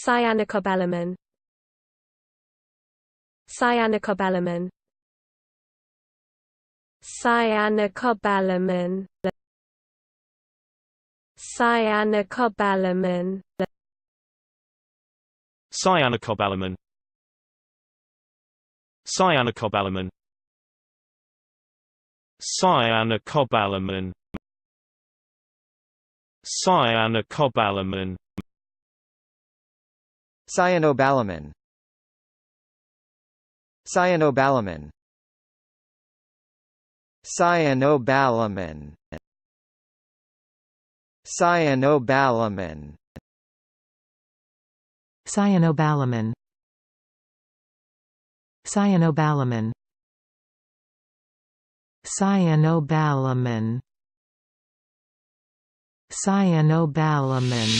Cyanocobalamin. Cyanocobalamin. Cyanocobalamin. Cyanocobalamin. Cyanocobalamin. Cyanocobalamin. Cyanocobalamin. Cyanocobalamin. Cyanobalamin. Cyanobalamin. Cyanobalamin. Cyanobalamin. Cyanobalamin. Cyanobalamin. Cyanobalamin. Cyanobalamin.